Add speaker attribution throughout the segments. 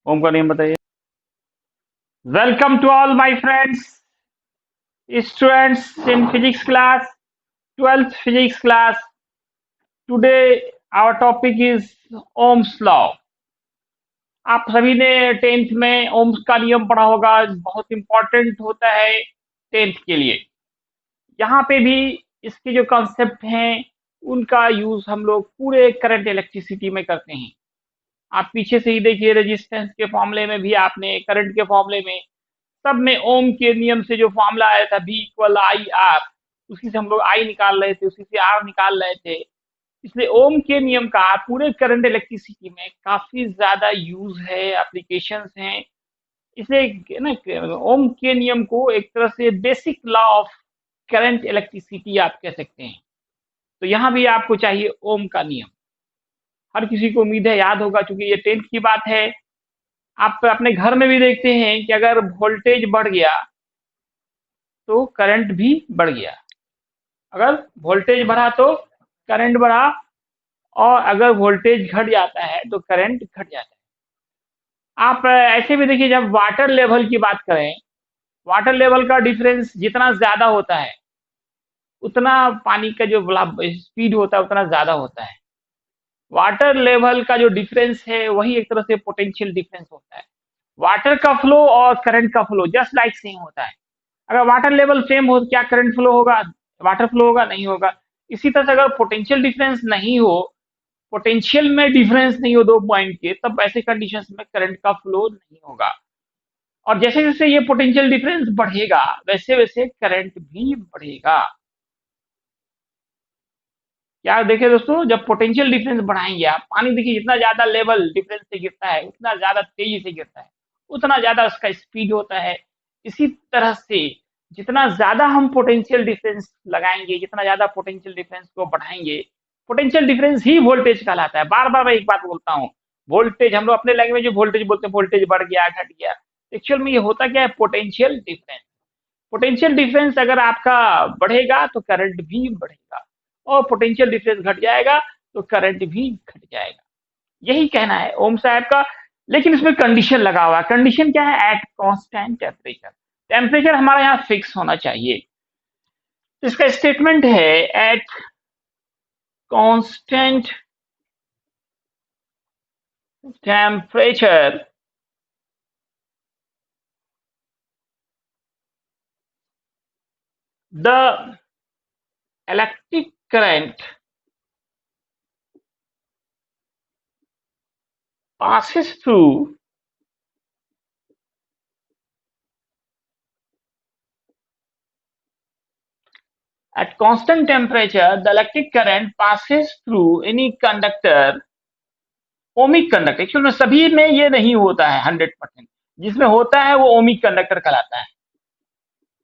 Speaker 1: ओम का नेम बताइए। Welcome to all my friends, students in physics class, 12th physics class. Today our topic is Ohm's law. आप सभी ने 10th में ohms का नियम पढ़ा होगा, बहुत इंपॉर्टेंट होता है 10th के लिए। यहाँ पे भी इसके जो कॉन्सेप्ट हैं उनका यूज हम लोग पूरे करंट इलेक्ट्रिसिटी में करते हैं। आप पीछे से ही देखिए, रेजिस्टेंस के फॉर्मूले में भी आपने, करंट के फॉर्मूले में, सब में ओम के नियम से जो फॉर्मूला आया था बी इक्वल आई आर, उसी से हम लोग आई निकाल रहे थे, उसी से आर निकाल रहे थे। इसलिए ओम के नियम का पूरे करंट इलेक्ट्रिसिटी में काफी ज्यादा यूज है, एप्लीकेशंस हैं। इसलिए ना, ओम के नियम को एक तरह से basic law of current electricity आप कह सकते हैं। तो यहाँ भी आपको चाहिए ओम का नियम। हर किसी को उम्मीद है याद होगा, क्योंकि ये 10th की बात है। आप अपने घर में भी देखते हैं कि अगर वोल्टेज बढ़ गया तो करंट भी बढ़ गया, अगर वोल्टेज बढ़ा तो करंट बढ़ा, और अगर वोल्टेज घट जाता है तो करंट घट जाता है। आप ऐसे भी देखिए, जब वाटर लेवल की बात करें, वाटर लेवल का डिफरेंस जितना ज्यादा होता है उतना पानी का जो स्पीड होता है उतना ज्यादा होता है। वाटर लेवल का जो डिफरेंस है वही एक तरह से पोटेंशियल डिफरेंस होता है। वाटर का फ्लो और करंट का फ्लो जस्ट लाइक सेम होता है। अगर वाटर लेवल सेम हो तो क्या करंट फ्लो होगा? वाटर फ्लो होगा? नहीं होगा। इसी तरह से अगर पोटेंशियल डिफरेंस नहीं हो, पोटेंशियल में डिफरेंस नहीं हो दो पॉइंट के, तब ऐसे कंडीशंस में करंट का फ्लो नहीं होगा। और जैसे जैसे ये पोटेंशियल डिफरेंस बढ़ेगा वैसे वैसे करंट भी बढ़ेगा। क्या देखिए दोस्तों, जब पोटेंशियल डिफरेंस बढ़ाएंगे आप, पानी देखिए जितना ज्यादा लेवल डिफरेंस से गिरता है उतना ज्यादा तेजी से गिरता है, उतना ज्यादा उसका स्पीड होता है। इसी तरह से जितना ज्यादा हम पोटेंशियल डिफरेंस लगाएंगे, जितना ज्यादा पोटेंशियल डिफरेंस को बढ़ाएंगे, पोटेंशियल डिफरेंस ही वोल्टेज कहलाता है। बार बार मैं एक बात बोलता हूँ, वोल्टेज हम लोग अपने लैंग्वेज में वोल्टेज बोलते हैं, वोल्टेज बढ़ गया घट गया। एक्चुअल में ये होता क्या है? Potential difference. पोटेंशियल डिफरेंस अगर आपका बढ़ेगा तो करंट भी बढ़ेगा, और पोटेंशियल डिफरेंस घट जाएगा तो करंट भी घट जाएगा। यही कहना है ओम साहब का। लेकिन इसमें कंडीशन लगा हुआ है। कंडीशन क्या है? At constant temperature. टेम्परेचर हमारा यहाँ फिक्स होना चाहिए। इसका स्टेटमेंट है at constant temperature the electric current passes through at constant temperature, the electric current passes through any conductor, ohmic conductor. Actual में सभी में ये नहीं होता है 100%, जिसमें होता है वो ओमिक कंडक्टर कहलाता है।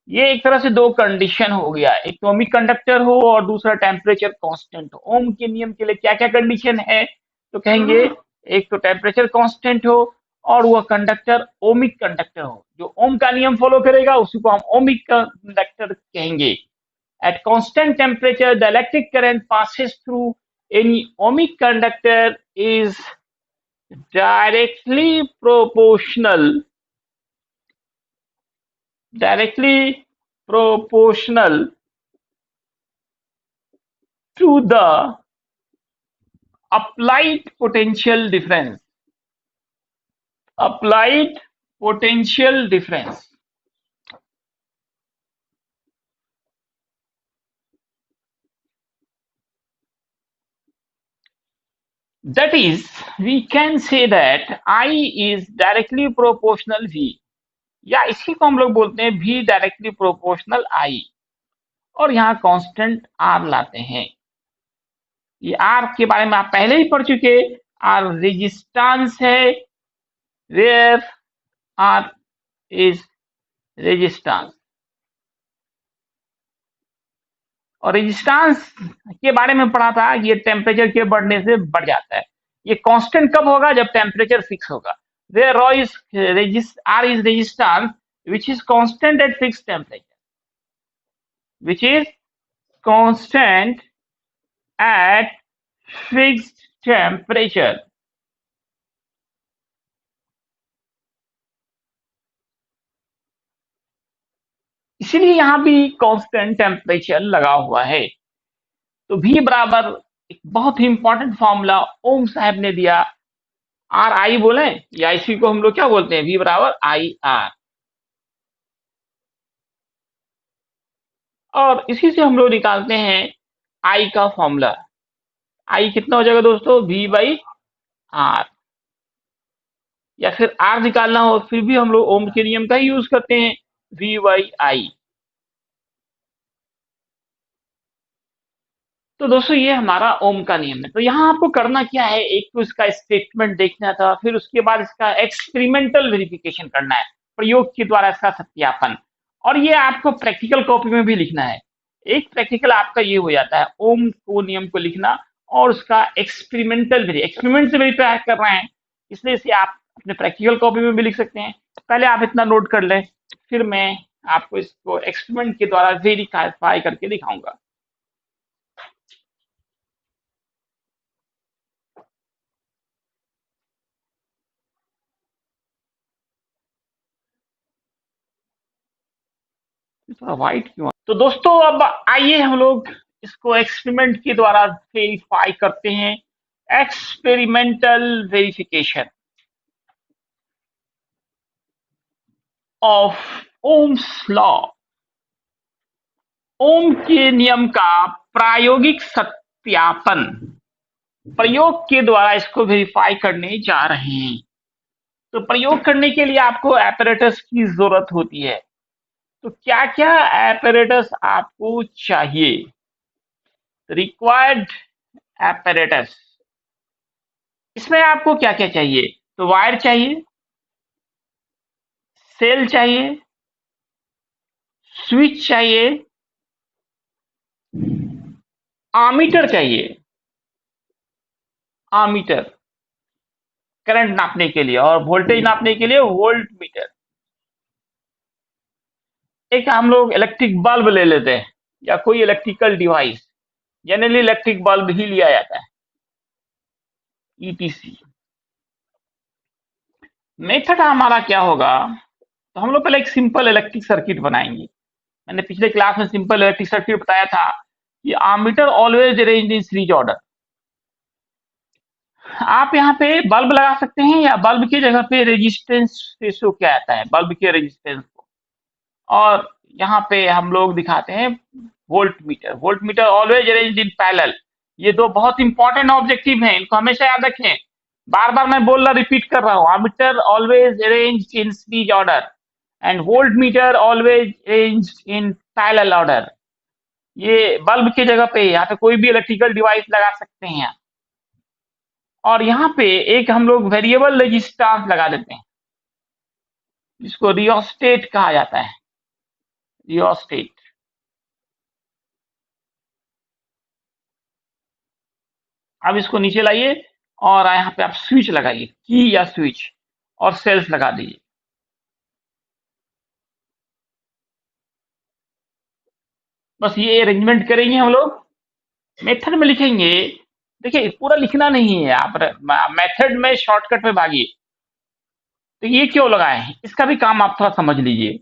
Speaker 1: ये एक तरह से दो कंडीशन हो गया, एक तो ओमिक कंडक्टर हो और दूसरा टेम्परेचर कांस्टेंट हो। ओम के नियम के लिए क्या क्या कंडीशन है? तो कहेंगे एक तो टेम्परेचर कांस्टेंट हो और वह कंडक्टर ओमिक कंडक्टर हो। जो ओम का नियम फॉलो करेगा उसी को हम ओमिक कंडक्टर कहेंगे। At constant temperature, the electric current passes through any ohmic conductor is directly proportional directly proportional to the applied potential difference. Applied potential difference. That is, we can say that I is directly proportional V, या इसी को हम लोग बोलते हैं V directly proportional I। और यहाँ constant R लाते हैं। ये R के बारे में आप पहले ही पढ़ चुके। R रेजिस्टेंस है, वेयर R इज रेजिस्टेंस। और रेजिस्टेंस के बारे में पढ़ा था, ये टेम्परेचर के बढ़ने से बढ़ जाता है। ये कांस्टेंट कब होगा? जब टेम्परेचर फिक्स होगा। Where R is resistance which is constant at fixed temperature, which is constant at fixed temperature। इसीलिए यहाँ भी कांस्टेंट टेम्परेचर लगा हुआ है। तो V बराबर एक बहुत ही इंपॉर्टेंट फॉर्मूला ओम साहब ने दिया, आर आई बोले या इसी को हम लोग क्या बोलते हैं, V बराबर आई आर। और इसी से हम लोग निकालते हैं आई का फॉर्मूला। आई कितना हो जाएगा दोस्तों, V बाई आर। या फिर आर निकालना हो फिर भी हम लोग ओम के नियम का ही यूज करते हैं, V बाई आई। तो दोस्तों ये हमारा ओम का नियम है। तो यहाँ आपको करना क्या है, एक तो इसका स्टेटमेंट देखना था, फिर उसके बाद इसका एक्सपेरिमेंटल वेरिफिकेशन करना है, प्रयोग के द्वारा इसका सत्यापन। और ये आपको प्रैक्टिकल कॉपी में भी लिखना है। एक प्रैक्टिकल आपका ये हो जाता है ओम को नियम को लिखना, और उसका एक्सपेरिमेंट से वेरीफाई कर रहे हैं, इसलिए इसे आप अपने प्रैक्टिकल कॉपी में भी लिख सकते हैं। पहले आप इतना नोट कर लें, फिर मैं आपको इसको एक्सपेरिमेंट के द्वारा वेरीफाई करके दिखाऊंगा। थोड़ा व्हाइट क्यों तो दोस्तों अब आइए हम लोग इसको एक्सपेरिमेंट के द्वारा वेरीफाई करते हैं। Experimental verification of Ohm's law, Ohm के नियम का प्रायोगिक सत्यापन। प्रयोग के द्वारा इसको वेरीफाई करने जा रहे हैं। तो प्रयोग करने के लिए आपको एपरेटस की जरूरत होती है। तो क्या क्या एपरेटस आपको चाहिए, रिक्वायर्ड एपरेटस। इसमें आपको क्या क्या चाहिए, तो वायर चाहिए, सेल चाहिए, स्विच चाहिए, आमीटर चाहिए। आमीटर करंट नापने के लिए, और वोल्टेज नापने के लिए वोल्ट मीटर। एक हम लोग इलेक्ट्रिक बल्ब ले लेते हैं, या कोई electrical device, generally electric bulb ही लिया जाता है, ईटीसी। मेथड हमारा क्या होगा, तो हम लोग पहले एक सिंपल इलेक्ट्रिक सर्किट बनाएंगे। मैंने पिछले क्लास में सिंपल इलेक्ट्रिक सर्किट बताया था कि ammeter always arranged in series order. आप यहाँ पे बल्ब लगा सकते हैं, या बल्ब की जगह पे रेजिस्टेंस से शो किया जाता है, बल्ब के रेजिस्टेंस को। और यहाँ पे हम लोग दिखाते हैं volt meter. Volt meter always arranged in parallel. ये दो बहुत इंपॉर्टेंट ऑब्जेक्टिव हैं, इनको हमेशा याद रखें। बार बार मैं बोल रहा, रिपीट कर रहा हूँ, ammeter always arranged in series order and volt meter always arranged in parallel order. ये बल्ब की जगह पे यहाँ पे कोई भी इलेक्ट्रिकल डिवाइस लगा सकते हैं। और यहाँ पे एक हम लोग वेरिएबल रेजिस्टेंस लगा देते हैं, जिसको रियोस्टेट कहा जाता है, रियोस्टेट। अब इसको नीचे लाइए, और यहाँ पे आप स्विच लगाइए, की या स्विच, और सेल्स लगा दीजिए। बस ये अरेंजमेंट करेंगे हम लोग। मेथड में लिखेंगे, देखिए पूरा लिखना नहीं है, आप मेथड में शॉर्टकट में भागिए। तो ये क्यों लगाए हैं, इसका भी काम आप थोड़ा समझ लीजिए।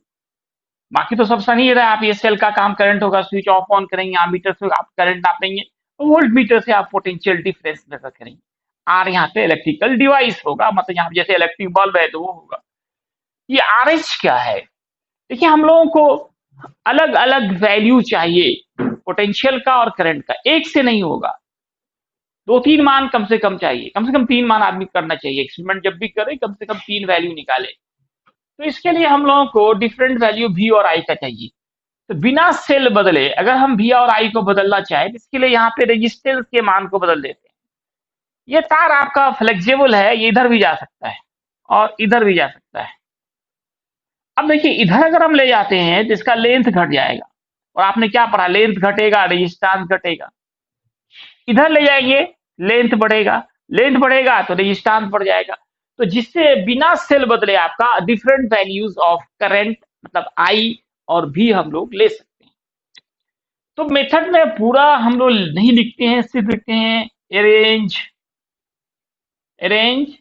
Speaker 1: बाकी तो सब सही रहा, आप ये सेल का काम करंट होगा, स्विच ऑफ ऑन करेंगे, आमीटर से आप करंट नापेंगे, वोल्ट मीटर से आप पोटेंशियल डिफरेंस मेजर करेंगे। आर यहाँ पे इलेक्ट्रिकल डिवाइस होगा, मतलब यहाँ जैसे इलेक्ट्रिक बल्ब है तो वो होगा। ये आर एच क्या है, देखिए हम लोगों को अलग अलग वैल्यू चाहिए पोटेंशियल का और करंट का, एक से नहीं होगा। दो तीन मान कम से कम चाहिए, कम से कम तीन मान आदमी करना चाहिए, एक्सपेरिमेंट जब भी करे कम से कम तीन वैल्यू निकाले। तो इसके लिए हम लोगों को डिफरेंट वैल्यू वी और आई का चाहिए। तो बिना सेल बदले अगर हम वी और आई को बदलना चाहें, तो इसके लिए यहाँ पे रेजिस्टेंस के मान को बदल देते हैं। ये तार आपका फ्लेक्सिबल है, ये इधर भी जा सकता है और इधर भी जा सकता है। अब देखिए इधर अगर हम ले जाते हैं तो इसका लेंथ घट जाएगा, और आपने क्या पढ़ा, लेंथ घटेगा रेजिस्टेंस घटेगा। इधर ले जाएंगे, लेंथ बढ़ेगा, लेंथ बढ़ेगा तो रेजिस्टेंस बढ़ जाएगा। तो जिससे बिना सेल बदले आपका डिफरेंट वैल्यूज ऑफ करंट, मतलब आई और भी हम लोग ले सकते हैं। तो मेथड में पूरा हम लोग नहीं लिखते हैं, सिर्फ लिखते हैं arrange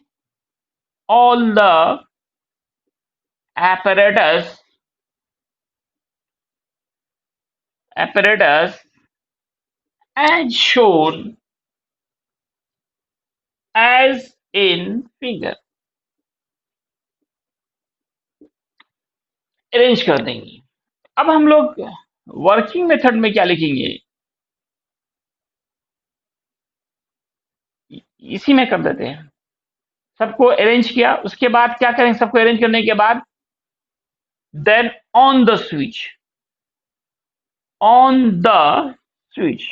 Speaker 1: all the apparatus apparatus as shown as in figure. Arrange कर देंगे। अब हम लोग वर्किंग मेथड में क्या लिखेंगे, इसी में कर देते हैं। सबको अरेंज किया, उसके बाद क्या करेंगे, सबको अरेंज करने के बाद then on the switch, on the switch,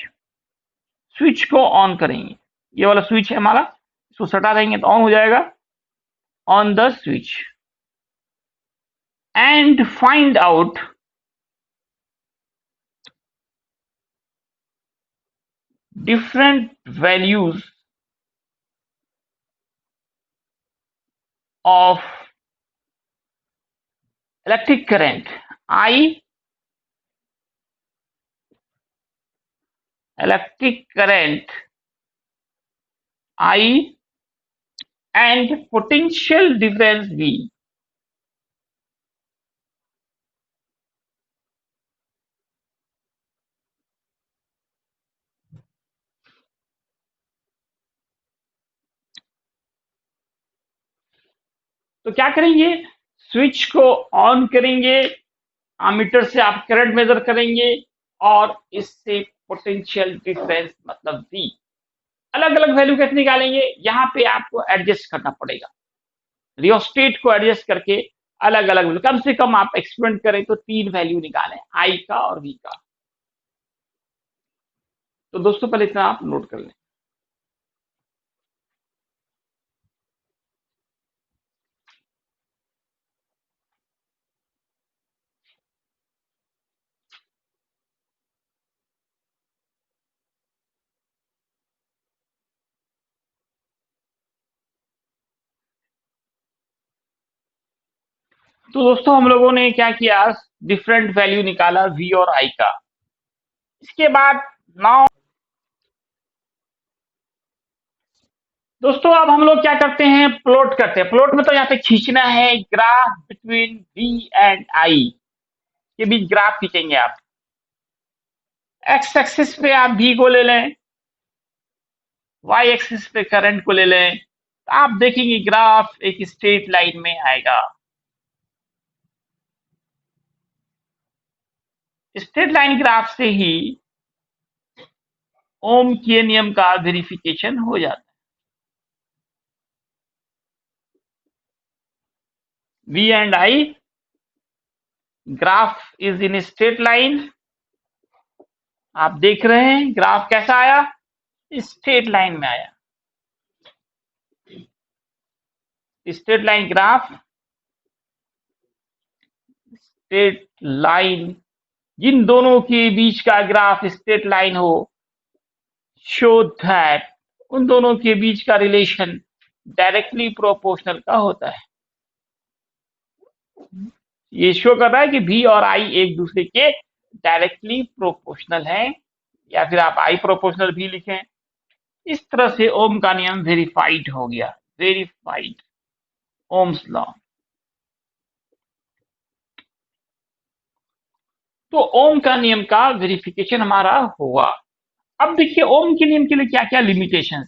Speaker 1: switch को ऑन करेंगे। ये वाला स्विच है हमारा, इसको सटा देंगे तो ऑन हो जाएगा। On the switch and find out different values of electric current I, electric current I and potential difference V. तो क्या करेंगे, स्विच को ऑन करेंगे, आमीटर से आप करंट मेजर करेंगे और इससे पोटेंशियल डिफरेंस मतलब V, अलग अलग वैल्यू कैसे निकालेंगे, यहाँ पे आपको एडजस्ट करना पड़ेगा, रियोस्टेट को एडजस्ट करके अलग अलग वैल्यू, कम से कम आप एक्सपेरिमेंट करें तो 3 वैल्यू निकालें, I का और V का। तो दोस्तों पहले इतना आप नोट कर लें। तो दोस्तों हम लोगों ने क्या किया, डिफरेंट वैल्यू निकाला V और I का। इसके बाद नाउ दोस्तों अब हम लोग क्या करते हैं, प्लॉट करते हैं। प्लॉट में तो यहाँ पे खींचना है graph between V and I के बीच ग्राफ खींचेंगे आप। एक्स एक्सिस पे आप V को ले लें, वाई एक्सिस पे करंट को ले लें, तो आप देखेंगे ग्राफ एक स्ट्रेट लाइन में आएगा। स्ट्रेट लाइन ग्राफ से ही ओम के नियम का वेरिफिकेशन हो जाता है। V and I graph is in straight line, आप देख रहे हैं ग्राफ कैसा आया, स्ट्रेट लाइन में आया। Straight line graph, straight line, जिन दोनों के बीच का ग्राफ स्ट्रेट लाइन हो, शो दैट उन दोनों के बीच का रिलेशन डायरेक्टली प्रोपोर्शनल का होता है। ये शो कर रहा है कि V और I एक दूसरे के डायरेक्टली प्रोपोर्शनल है, या फिर आप I प्रोपोर्शनल भी लिखें। इस तरह से ओम का नियम वेरीफाइड हो गया, वेरीफाइड ओम्स लॉ। तो ओम का नियम का वेरिफिकेशन हमारा हुआ। अब देखिए ओम के नियम के लिए क्या क्या लिमिटेशन है।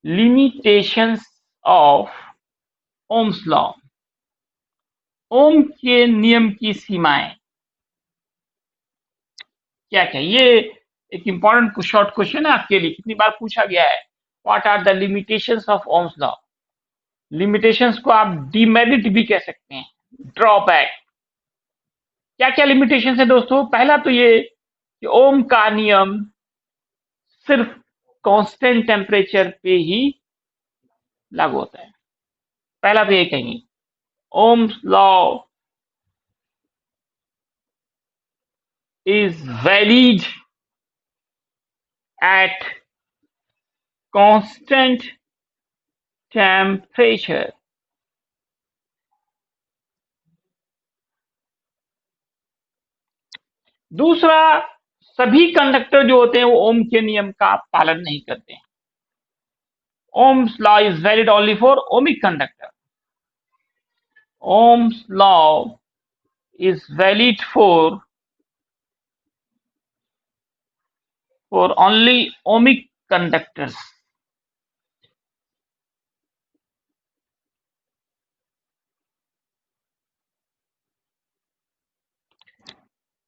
Speaker 1: Limitations of Ohm's law, Ohm के नियम की सीमाएं क्या क्या, ये एक इंपॉर्टेंट शॉर्ट क्वेश्चन है आपके लिए, कितनी बार पूछा गया है। What are the limitations of Ohm's law. Limitations को आप डिमेरिट भी कह सकते हैं, ड्रॉबैक। क्या क्या लिमिटेशन है दोस्तों, पहला तो ये कि ओम का नियम सिर्फ कांस्टेंट टेम्परेचर पे ही लागू होता है। पहला तो ये कहेंगे ohms law is valid at constant temperature. दूसरा, सभी कंडक्टर जो होते हैं वो ओम के नियम का पालन नहीं करते हैं। Ohms law is valid only for ohmic conductor. Ohm's law is valid for only ohmic conductors.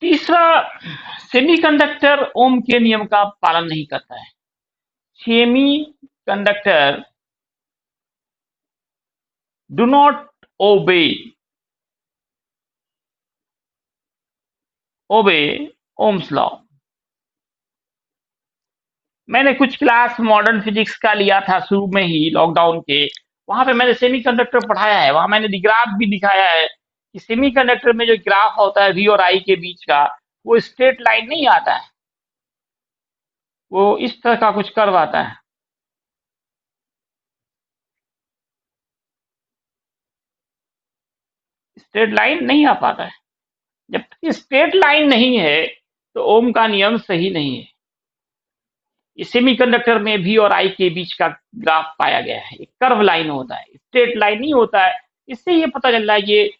Speaker 1: तीसरा, सेमीकंडक्टर ओम के नियम का पालन नहीं करता है। Semiconductor do not obey Ohm's law. मैंने कुछ क्लास मॉडर्न फिजिक्स का लिया था शुरू में ही लॉकडाउन के, वहां पे मैंने सेमीकंडक्टर पढ़ाया है, वहां मैंने ग्राफ भी दिखाया है कि सेमीकंडक्टर में जो ग्राफ होता है वी और आई के बीच का, वो स्ट्रेट लाइन नहीं आता है, वो इस तरह का कुछ कर्व आता है। स्ट्रेट लाइन नहीं आ पाता है। जब तक स्ट्रेट लाइन नहीं है तो ओम का नियम सही नहीं है। इस सेमीकंडक्टर में वी और आई के बीच का ग्राफ पाया गया है, एक कर्व लाइन होता है, स्ट्रेट लाइन नहीं होता है। इससे ये पता चल रहा है कि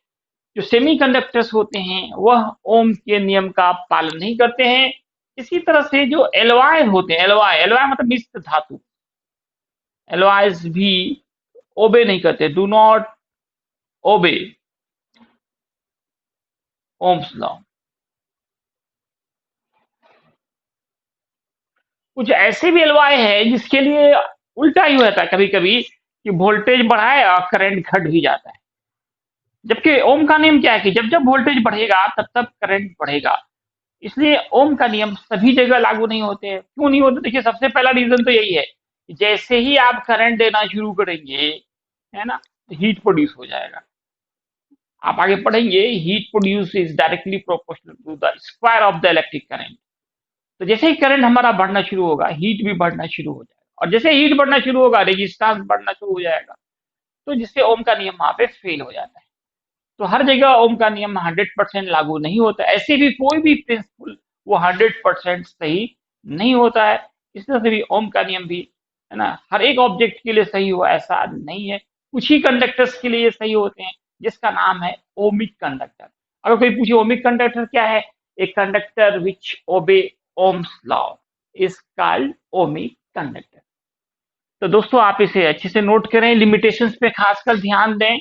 Speaker 1: जो सेमीकंडक्टर्स होते हैं वह ओम के नियम का पालन नहीं करते हैं। इसी तरह से जो एलॉय होते हैं, एलॉय एलॉय मतलब मिश्र धातु, एलॉयज भी ओबे नहीं करते, do not obey Ohm's law. कुछ ऐसे भी एलॉय है जिसके लिए उल्टा ही होता है कभी कभी, कि वोल्टेज बढ़ाए और करंट घट भी जाता है। जबकि ओम का नियम क्या है कि जब जब वोल्टेज बढ़ेगा तब तब करंट बढ़ेगा। इसलिए ओम का नियम सभी जगह लागू नहीं होते हैं। क्यों नहीं होते? देखिए, सबसे पहला रीजन तो यही है कि जैसे ही आप करंट देना शुरू करेंगे, है ना, तो हीट प्रोड्यूस हो जाएगा। आप आगे पढ़ेंगे, heat produce is directly proportional to the square of the electric current. तो जैसे ही करंट हमारा बढ़ना शुरू होगा, हीट भी बढ़ना शुरू हो जाएगा, और जैसे हीट बढ़ना शुरू होगा, रेजिस्टेंस बढ़ना शुरू हो जाएगा। तो जिससे ओम का नियम वहां पे फेल हो जाता है। तो हर जगह ओम का नियम 100% लागू नहीं होता। ऐसे भी कोई भी प्रिंसिपल वो 100% सही नहीं होता है। इस तरह से भी ओम का नियम भी, है ना, हर एक ऑब्जेक्ट के लिए सही हो ऐसा नहीं है। कुछ ही कंडक्टर्स के लिए सही होते हैं, जिसका नाम है ओमिक कंडक्टर। अगर कोई पूछे ओमिक कंडक्टर क्या है, एक conductor which obey Ohm's law is called ohmic conductor. तो दोस्तों, आप इसे अच्छे से नोट करें, लिमिटेशंस पे खासकर ध्यान दें।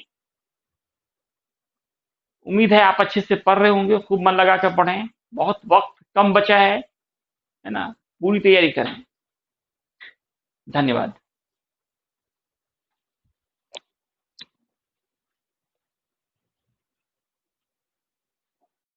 Speaker 1: उम्मीद है आप अच्छे से पढ़ रहे होंगे, खूब मन लगा कर पढ़ें। बहुत वक्त कम बचा है ना, पूरी तैयारी करें। धन्यवाद।